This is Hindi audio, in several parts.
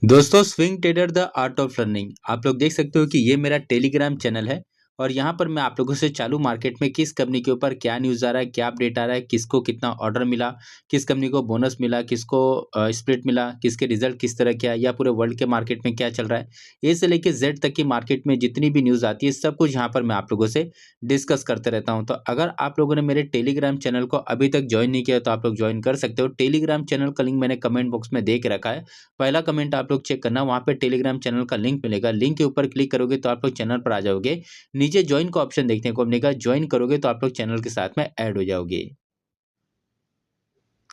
दोस्तों swing trader the art of learning आप लोग देख सकते हो कि ये मेरा टेलीग्राम चैनल है और यहाँ पर मैं आप लोगों से चालू मार्केट में किस कंपनी के ऊपर क्या न्यूज़ आ रहा है, क्या अपडेट आ रहा है, किसको कितना ऑर्डर मिला, किस कंपनी को बोनस मिला, किसको स्प्लिट मिला, किसके रिजल्ट किस तरह के आए या पूरे वर्ल्ड के मार्केट में क्या चल रहा है, ए से लेके जेड तक की मार्केट में जितनी भी न्यूज़ आती है सब कुछ यहाँ पर मैं आप लोगों से डिस्कस करते रहता हूँ। तो अगर आप लोगों ने मेरे टेलीग्राम चैनल को अभी तक ज्वाइन नहीं किया तो आप लोग ज्वाइन कर सकते हो। टेलीग्राम चैनल का लिंक मैंने कमेंट बॉक्स में दे के रखा है। पहला कमेंट आप लोग चेक करना, वहाँ पे टेलीग्राम चैनल का लिंक मिलेगा। लिंक के ऊपर क्लिक करोगे तो आप लोग चैनल पर आ जाओगे। नीचे ज्वाइन का ऑप्शन देखने को मिलेगा, ज्वाइन करोगे तो आप लोग चैनल के साथ में ऐड हो जाओगे।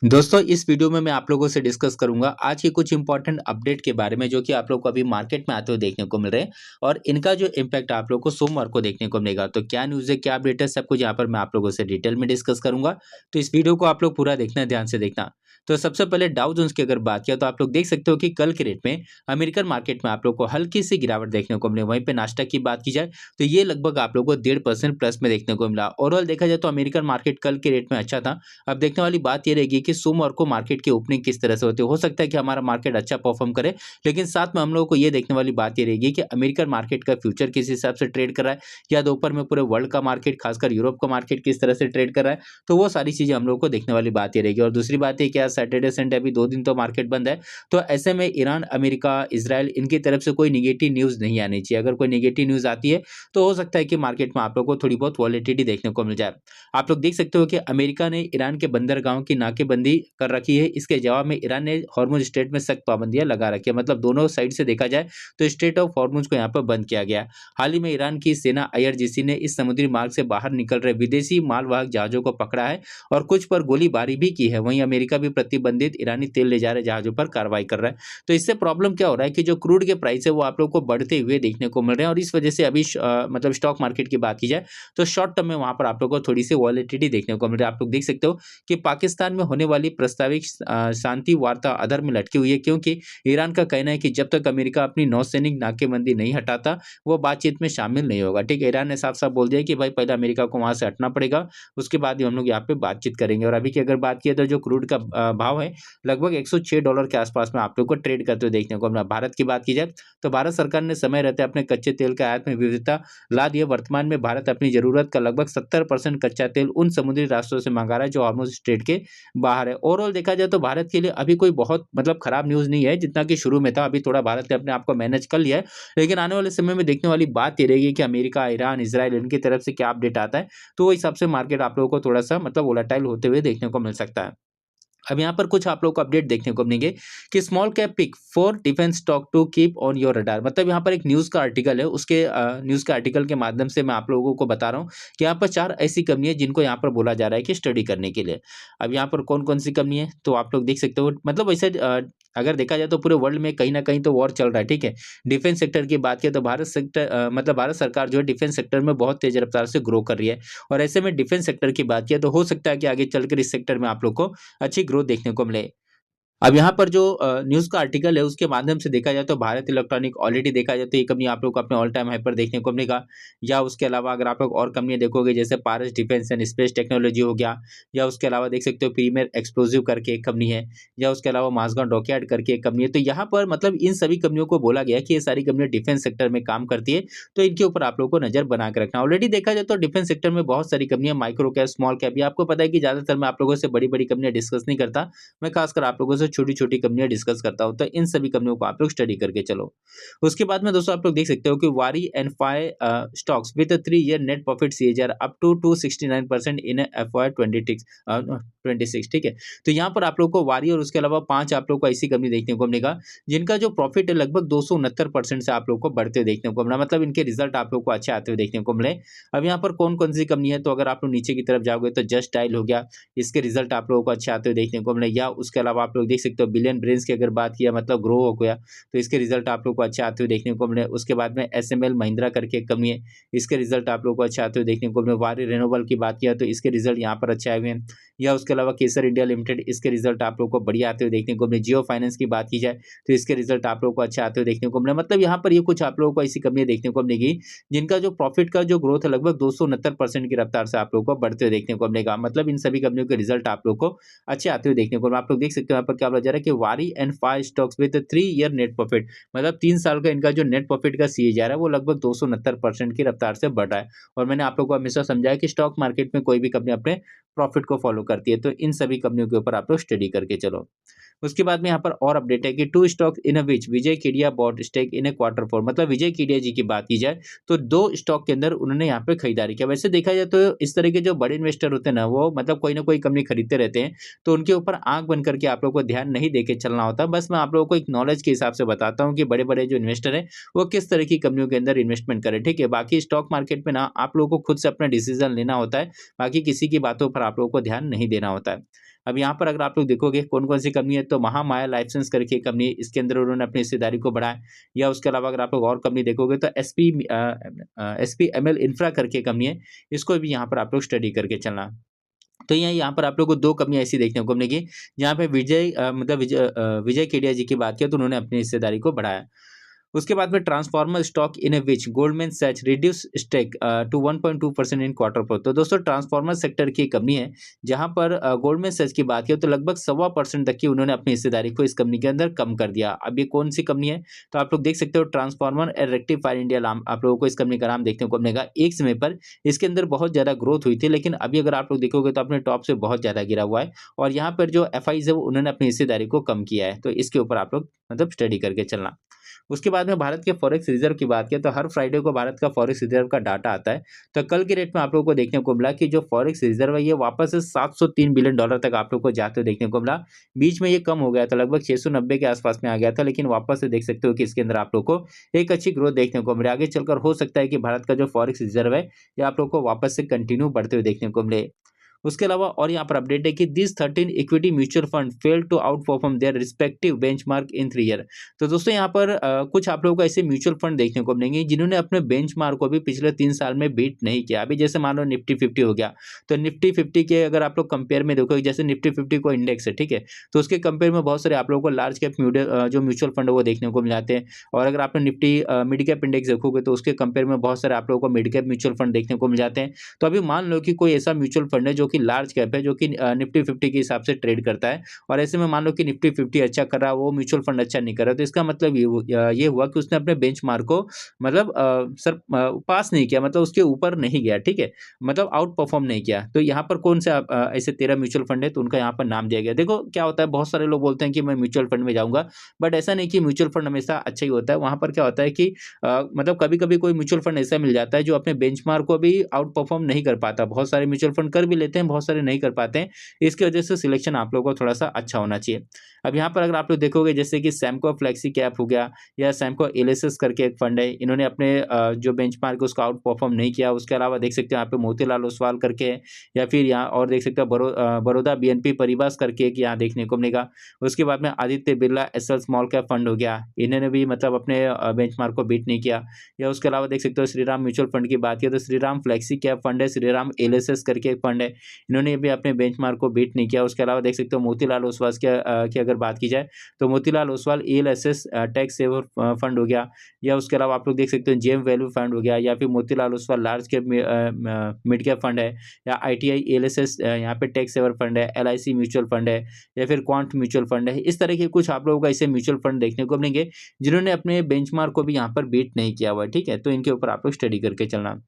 दोस्तों इस वीडियो में मैं आप लोगों से डिस्कस करूंगा आज के कुछ इंपॉर्टेंट अपडेट के बारे में जो कि आप लोग को अभी मार्केट में आते हुए देखने को मिल रहे हैं और इनका जो इम्पैक्ट आप लोग को सोमवार को देखने को मिलेगा। तो क्या न्यूज़ है, क्या अपडेट है, सब कुछ यहाँ पर मैं आप लोगों से डिटेल में डिस्कस करूंगा। तो इस वीडियो को आप लोग पूरा देखना, ध्यान से देखना। तो सबसे पहले डाउ जोन्स की अगर बात किया तो आप लोग देख सकते हो कि कल के रेट में अमेरिकन मार्केट में आप लोग को हल्की सी गिरावट देखने को मिले। वहीं पे नास्डा की बात की जाए तो ये लगभग आप लोग को 1.5% प्लस में देखने को मिला। ओवरऑल देखा जाए तो अमेरिकन मार्केट कल के रेट में अच्छा था। अब देखने वाली बात ये रहेगी कि सोमवार को मार्केट की ओपनिंग किस तरह से होती है। हो सकता है कि हमारा मार्केट अच्छा परफॉर्म करे, लेकिन साथ में हम लोगों को ये देखने वाली बात ये रहेगी कि अमेरिकन मार्केट का फ्यूचर किस हिसाब से ट्रेड कर रहा है या दोपहर में पूरे वर्ल्ड का मार्केट खासकर यूरोप का मार्केट किस तरह से ट्रेड कर रहा है। तो वो सारी चीजें हम लोग को देखने वाली बात ये रहेगी। और दूसरी बात है क्या, सैटरडे संडे अभी 2 दिन तो मार्केट बंद है, तो ऐसे में ईरान, अमेरिका, इसराइल इनकी तरफ से कोई निगेटिव न्यूज नहीं आनी चाहिए। अगर कोई निगेटिव न्यूज आती है तो हो सकता है कि मार्केट में आप लोग को थोड़ी बहुत वॉलेटिलिटी देखने को मिल जाए। आप लोग देख सकते हो कि अमेरिका ने ईरान के बंदरगाहों की नाकेबंदी कर रखी है। इसके जवाब में ईरान ने हॉर्मुज स्ट्रेट में सख्त पाबंदियां लगा रखी है। मतलब दोनों साइड से देखा जाए तो स्ट्रेट ऑफ हॉर्मुज को यहाँ पर बंद किया गया। हाल ही में ईरान की सेना आईआरजीसी ने इस समुद्री मार्ग से बाहर निकल रहे विदेशी मालवाहक जहाजों को पकड़ा है और कुछ पर गोलीबारी भी की है। वहीं अमेरिका भी प्रतिबंधित ईरानी तेल ले जा रहे जहाजों पर कार्रवाई कर रहा है। तो इससे प्रॉब्लम क्या हो रहा है कि जो क्रूड के प्राइस है वो आप लोग को बढ़ते हुए देखने को मिल रहे हैं और इस वजह से अभी मतलब स्टॉक मार्केट की बात की जाए तो शॉर्ट टर्म में वहां पर आप लोग को थोड़ी सी वॉलेटिलिटी देखने को मिल रही है। आप लोग देख सकते हो कि पाकिस्तान में होने वाली प्रस्तावित शांति वार्ता अधर में लटकी हुई है, क्योंकि ईरान का कहना है कि जब तक अमेरिका अपनी नौसैनिक नाकेबंदी नहीं हटाता वो बातचीत में शामिल नहीं होगा। ठीक है, ईरान ने साफ साफ बोल दिया कि भाई पहले अमेरिका को वहां से हटना पड़ेगा, उसके बाद ही हम लोग यहाँ पे बातचीत करेंगे। और अभी की अगर बात किया तो जो क्रूड का भाव है लगभग $106 के आसपास में आप लोग को ट्रेड करते हुए देखने को मिला। भारत की बात की जाए तो भारत सरकार ने समय रहते अपने कच्चे तेल के आयात में विविधता ला दी है। वर्तमान में भारत अपनी जरूरत का लगभग 70% कच्चा तेल उन समुद्री रास्तों से मंगा रहा है जो हॉर्मुज स्ट्रेट के बाहर है। ओवरऑल देखा जाए तो भारत के लिए अभी कोई बहुत मतलब खराब न्यूज़ नहीं है जितना कि शुरू में था। अभी थोड़ा भारत ने अपने आप को मैनेज कर लिया है, लेकिन आने वाले समय में देखने वाली बात ये रहेगी कि अमेरिका, ईरान, इजराइल इनकी तरफ से क्या अपडेट आता है। तो वो हिसाब से मार्केट आप लोगों को थोड़ा-सा मतलब वोलेटाइल होते हुए देखने को मिल सकता है। अब यहाँ पर कुछ आप लोग को अपडेट देखने को मिलेंगे कि small cap pick for defence stock to keep on your radar. मतलब यहाँ पर एक न्यूज़ का आर्टिकल है, उसके न्यूज़ के आर्टिकल के माध्यम से मैं आप लोगों को बता रहा हूँ कि यहाँ पर 4 ऐसी कंपनी है जिनको यहाँ पर बोला जा रहा है कि स्टडी करने के लिए। अब यहाँ पर कौन-कौन सी कंपनी है तो आप लोग देख सकते हो। मतलब वैसे अगर देखा जाए तो पूरे वर्ल्ड में कहीं न कहीं तो वॉर चल रहा है, ठीक है। डिफेंस सेक्टर की बात करें तो मतलब भारत सरकार जो है डिफेंस सेक्टर में बहुत तेज़ रफ्तार से ग्रो कर रही है और ऐसे में डिफेंस सेक्टर की बात किया तो हो सकता है कि आगे चलकर इस सेक्टर में आप लोग को अच्छी ग्रोथ देखने को मिले। अब यहाँ पर जो न्यूज़ का आर्टिकल है उसके माध्यम से देखा जाए तो भारत इलेक्ट्रॉनिक ऑलरेडी देखा जाए तो ये कंपनी आप लोग को अपने ऑल टाइम हाई पर देखने को मिलेगा। या उसके अलावा अगर आप लोग और कंपनियाँ देखोगे जैसे पारस डिफेंस एंड स्पेस टेक्नोलॉजी हो गया, या उसके अलावा देख सकते हो प्रीमियर एक्सप्लोजिव करके एक कंपनी है, या उसके अलावा माजगांव डॉकयार्ड करके एक कंपनी है। तो यहाँ पर मतलब इन सभी कंपनियों को बोला गया कि ये सारी कंपनियां डिफेंस सेक्टर में काम करती है, तो इनके ऊपर आप लोग को नजर बना के रखना। ऑलरेडी देखा जाए तो डिफेंस सेक्टर में बहुत सारी कंपनियां माइक्रो कैप, स्मॉल कैप, ये आपको पता है कि ज्यादातर मैं आप लोगों से बड़ी बड़ी कंपनियां डिस्कस नहीं करता, मैं खासकर आप लोगों से छोटी-छोटी कंपनियाँ डिस्कस करता हूँ। तो इन सभी कंपनियों को आप लोग स्टडी करके चलो। उसके बाद में दोस्तों आप लोग देख सकते हो कि वारी एंड फाई stocks with 3 year net profit CAGR up to 269% in FY 26, ठीक है। तो यहाँ पर आप लोग को वारी और उसके अलावा 5 आप लोग को ऐसी कंपनी देखने को मिलेगा जिनका जो प्रॉफिट है लगभग 269% से आप लोग को बढ़ते हुए देखने को मिला। मतलब इनके रिजल्ट आप लोग को अच्छे आते हुए देखने को मिले। अब यहाँ पर कौन-कौन सी कंपनी है तो अगर आप लोग नीचे की तरफ जाओगे तो जस्ट डायल हो गया, इसके रिजल्ट आप लोगों को अच्छे आते हुए देखने को मिले। या उसके अलावा आप लोग देख सकते हो बिलियन ब्रेन्स की अगर बात किया मतलब ग्रो हो गया, तो इसके रिजल्ट आप लोग को अच्छे आते हुए देखने को मिले। उसके बाद में एसएमएल महिंद्रा करके एक कंपनी है, इसके रिजल्ट आप लोग को अच्छे आते हुए देखने को मिले। वारी रिन्यूएबल की बात किया तो इसके रिजल्ट यहाँ पर अच्छे आए हुए हैं। या उसके अलावा केसर इंडिया लिमिटेड, इसके रिजल्ट आप लोग को बढ़िया आते हुए देखने को मिले। जियो फाइनेंस की बात की जाए तो इसके रिजल्ट आप लोग को अच्छे आते हुए देखने को मिले। मतलब यहाँ पर ये कुछ आप लोगों को ऐसी कंपनियां देखने को मिलेगी जिनका जो प्रॉफिट का जो ग्रोथ है लगभग 269% की रफ्तार से आप लोग को बढ़ते हुए देखने को मिलेगा। मतलब इन सभी कंपनियों के रिजल्ट आप लोग को अच्छे आते हुए देखने को। आप लोग देख सकते हो यहाँ पर क्या मुकाबला जा रहा है कि Waaree and 5 stocks with 3 year net profit, मतलब 3 साल का इनका जो नेट प्रॉफिट का सीएजीआर है वो लगभग 269% की रफ्तार से बढ़ रहा है। और मैंने आप लोगों को हमेशा समझाया कि स्टॉक मार्केट में कोई भी कंपनी अपने प्रॉफिट को फॉलो करती है, तो इन सभी कंपनियों के ऊपर आप लोग स्टडी करके चलो। उसके बाद में यहाँ पर और अपडेट है कि 2 stock in which Vijay Kedia bought stake in quarter 4, मतलब विजय केडिया जी की बात की जाए तो 2 स्टॉक के अंदर उन्होंने यहाँ पे खरीदारी किया। वैसे देखा जाए तो इस तरह के जो बड़े इन्वेस्टर होते हैं ना, वो मतलब कोई ना कोई कंपनी खरीदते रहते हैं, तो उनके ऊपर आँख बंद करके आप लोगों को ध्यान नहीं देके चलना होता। बस मैं आप लोगों को एक नॉलेज के हिसाब से बताता हूँ कि बड़े-बड़े जो इन्वेस्टर हैं, वो किस तरह की कंपनियों के अंदर इन्वेस्टमेंट करें, ठीक है? बाकी स्टॉक मार्केट में ना आप लोगों को खुद से अपना डिसीजन लेना होता है, बाकी किसी की बातों पर आप लोगों को ध्यान नहीं देना होता है। अब यहाँ पर अगर आप लोग देखोगे कौन-कौन सी कंपनी है, तो महामाया लाइसेंस करके एक कंपनी है, इसके अंदर उन्होंने अपनी हिस्सेदारी को बढ़ाया। या उसके अलावा अगर आप लोग और कंपनी देखोगे तो एसपीएमएल इंफ्रा करके कंपनी है, इसको भी यहाँ पर आप लोग स्टडी करके चलना। तो यहाँ पर आप लोग को 2 कंपनी ऐसी देखने को मिलेगी, जहाँ पे विजय केडिया जी की बात किया तो उन्होंने अपनी हिस्सेदारी को बढ़ाया। उसके बाद में transformer stock in which Goldman Sachs reduce stake to 1.2% in quarter 4। तो दोस्तों ट्रांसफार्मर सेक्टर की कंपनी है, जहां पर गोल्डमैन सैच की बात की तो लगभग 1.25% तक की उन्होंने अपनी हिस्सेदारी को इस कंपनी के अंदर कम कर दिया। अब ये कौन सी कंपनी है, तो आप लोग देख सकते हो ट्रांसफार्मर एंड रेक्टिफायर इंडिया नाम आप लोगों को इस कंपनी का नाम देखने को मिलेगा। एक समय पर इसके अंदर बहुत ज्यादा ग्रोथ हुई थी, लेकिन अभी अगर आप लोग देखोगे तो अपने टॉप से बहुत ज्यादा गिरा हुआ है। और यहाँ पर जो एफआईज है वो उन्होंने अपनी हिस्सेदारी को कम किया है, तो इसके ऊपर आप लोग मतलब स्टडी करके चलना। उसके बाद में भारत के फॉरेक्स रिजर्व की बात किया तो हर फ्राइडे को भारत का फॉरेक्स रिजर्व का डाटा आता है। तो कल के रेट में आप लोगों को देखने को मिला कि जो फॉरेक्स रिजर्व है ये वापस से $703 बिलियन तक आप लोगों को जाते हुए देखने को मिला। बीच में ये कम हो गया था, लगभग 690 के आसपास में आ गया था, लेकिन वापस से देख सकते हो कि इसके अंदर आप लोग को एक अच्छी ग्रोथ देखने को मिले। आगे चलकर हो सकता है कि भारत का जो फॉरेक्स रिजर्व है ये आप लोग को वापस से कंटिन्यू बढ़ते हुए देखने को मिले। उसके अलावा और यहाँ पर अपडेट है कि this 13 equity mutual fund fail to outperform their respective benchmark in 3 year. तो दोस्तों यहाँ पर कुछ आप लोगों को ऐसे म्यूचुअल फंड देखने को मिलेंगे जिन्होंने अपने बेंचमार्क को भी पिछले 3 साल में बीट नहीं किया। अभी जैसे मान लो निफ्टी 50 हो गया, तो निफ्टी 50 के अगर आप लोग कंपेयर में देखोगे, जैसे निफ्टी 50 को इंडेक्स है, ठीक है, तो उसके कंपेयर में बहुत सारे आप लोगों को लार्ज कैप जो म्यूचुअल फंड है वो देखने को मिल जाते हैं। और अगर आपने निफ्टी मिड कैप इंडेक्स देखोगे तो उसके कंपेयर में बहुत सारे आप लोगों को मिड कैप म्यूचुअल फंड देखने को मिल जाते हैं। तो अभी मान लो कि कोई ऐसा म्यूचुअल फंड है जो कि लार्ज कैप है, जो कि निफ्टी 50 के हिसाब से ट्रेड करता है, और ऐसे में मान लो कि निफ्टी 50 अच्छा कर रहा है, वो म्यूचुअल फंड अच्छा नहीं कर रहा, तो इसका मतलब ये हुआ कि उसने अपने बेंचमार्क को मतलब पास नहीं किया, मतलब उसके ऊपर नहीं गया, ठीक है, मतलब आउट परफॉर्म नहीं किया। तो यहाँ पर कौन सा ऐसे 13 म्यूचुअल फंड है तो उनका यहाँ पर नाम दिया गया। देखो क्या होता है, बहुत सारे लोग बोलते हैं कि मैं म्यूचुअल फंड में जाऊंगा, बट ऐसा नहीं कि म्यूचुअल फंड हमेशा अच्छा ही होता है। वहां पर क्या होता है कि मतलब कभी कभी कोई म्यूचुअल फंड ऐसा मिल जाता है जो अपने बेंचमार्क को भी आउट परफॉर्म नहीं कर पाता। बहुत सारे म्यूचुअल फंड कर भी लेते हैं, बहुत सारे नहीं कर पाते हैं। इसकी वजह से सिलेक्शन आप लोगों को थोड़ा सा अच्छा होना चाहिए। अब यहाँ पर अगर आप लोग देखोगे जैसे कि सैमको फ्लेक्सी कैप हो गया या सैमको एलएसएस करके एक फंड है, इन्होंने अपने जो बेंचमार्क उसको आउट परफॉर्म नहीं किया। उसके अलावा देख सकते हो यहाँ पे मोतीलाल ओसवाल करके है, या फिर यहाँ और देख सकते हो बड़ौदा बीएनपी परिवास करके एक यहाँ देखने को मिलेगा। उसके बाद में Aditya Birla SL small cap fund हो गया, इन्होंने भी मतलब अपने बेंचमार्क को बीट नहीं किया। या उसके अलावा देख सकते हो श्रीराम म्यूचुअल फंड की बात किया तो श्रीराम फ्लेक्सी कैप फंड है, श्रीराम एलएसएस करके एक फंड है, इन्होंने भी अपने बेंचमार्क को बीट नहीं किया। उसके अलावा देख सकते हो मोतीलाल ओसवाल की अगर बात की जाए तो Motilal Oswal LSS tax saver fund हो गया। या उसके अलावा आप लोग देख सकते हो जेम वैल्यू फंड हो गया, या फिर Motilal Oswal large cap mid cap fund है, या आईटीआई एलएसएस यहाँ पे टैक्स सेवर फंड है, एलआईसी म्यूचुअल फंड है, या फिर क्वांट म्यूचुअल फंड है। इस तरह के कुछ आप लोगों को ऐसे म्यूचुअल फंड देखने को मिलेंगे जिन्होंने अपने बेंचमार्क को भी यहाँ पर बीट नहीं किया हुआ है, ठीक है, तो इनके ऊपर आप लोग स्टडी करके चलना।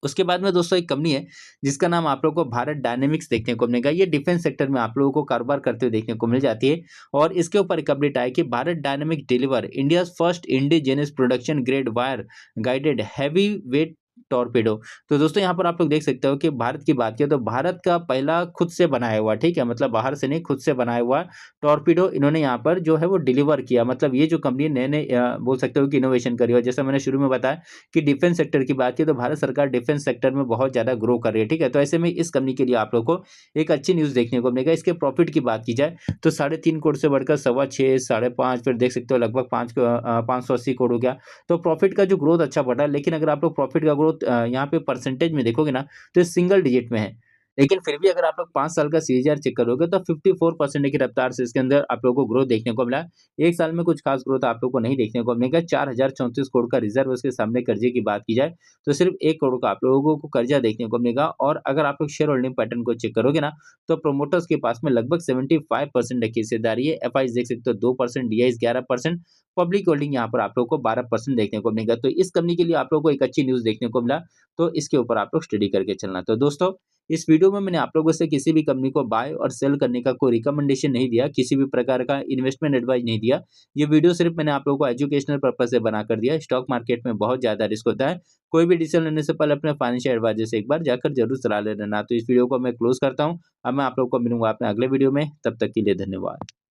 उसके बाद में दोस्तों एक कंपनी है जिसका नाम आप लोगों को भारत डायनेमिक्स देखने को मिलेगा। ये डिफेंस सेक्टर में आप लोगों को कारोबार करते हुए देखने को मिल जाती है। और इसके ऊपर एक अपडेट आया कि Bharat dynamic deliver India first indigenous production grade wire guided heavy weight torpedo. तो दोस्तों यहाँ पर आप लोग देख सकते हो कि भारत की बात किया तो भारत का पहला खुद से बनाया हुआ, ठीक है, मतलब बाहर से नहीं, खुद से बनाया हुआ टॉर्पेडो इन्होंने यहाँ पर जो है वो डिलीवर किया। मतलब ये जो कंपनी नए नए बोल सकते हो कि इनोवेशन करी, और जैसे मैंने शुरू में बताया कि डिफेंस सेक्टर की बात की तो भारत सरकार डिफेंस सेक्टर में बहुत ज़्यादा ग्रो कर रही है, ठीक है, तो ऐसे में इस कंपनी के लिए आप लोग को एक अच्छी न्यूज़ देखने को मिलेगा। इसके प्रॉफिट की बात की जाए तो 3.5 करोड़ से बढ़कर 6.25, 5.5, फिर देख सकते हो लगभग 580 करोड़ हो गया। तो प्रॉफिट का जो ग्रोथ अच्छा बढ़ा है, लेकिन अगर आप लोग प्रॉफिट का ग्रोथ यहाँ पे परसेंटेज में देखोगे ना तो सिंगल डिजिट में है। लेकिन फिर भी अगर आप लोग 5 साल का सीएजीआर चेक करोगे तो 54% की रफ्तार से इसके अंदर आप लोगों को ग्रोथ देखने को मिला। 1 साल में कुछ खास ग्रोथ आप लोगों को नहीं देखने को मिलेगा। 4034 करोड़ का रिज़र्व उसके सामने कर्जे की बात की जाए, तो सिर्फ़ 1 करोड़ का आप लोगों को कर्जा देखने को मिलेगा और अगर आप लोग शेयर होल्डिंग पैटर्न को चेक करोगे ना, तो प्रोमोटर्स के पास में लगभग 75% की हिस्सेदारी है। एफआईज़ देख सकते हो 2%, डीआईज़ 11%, पब्लिक होल्डिंग यहाँ पर आप लोगों को 12% देखने को मिलेगा। तो इस कंपनी के लिए आप लोगों को एक अच्छी न्यूज़ देखने को मिला, तो इसके ऊपर आप लोग स्टडी करके चलना। तो दोस्तों, इस वीडियो में मैंने आप लोगों से किसी भी कंपनी को बाय और सेल करने का कोई रिकमेंडेशन नहीं दिया, किसी भी प्रकार का इन्वेस्टमेंट एडवाइस नहीं दिया। ये वीडियो सिर्फ मैंने आप लोगों को एजुकेशनल पर्पस से बनाकर दिया है। स्टॉक मार्केट में बहुत ज़्यादा रिस्क होता है। कोई भी डिसीजन लेने से पहले अपने फाइनेंशियल एडवाइजर से एक बार जाकर जरूर सलाह ले लेना। तो इस वीडियो को मैं क्लोज़ करता हूँ। अब मैं आप लोगों को मिलूँगा अपने अगले वीडियो में। तब तक के लिए धन्यवाद।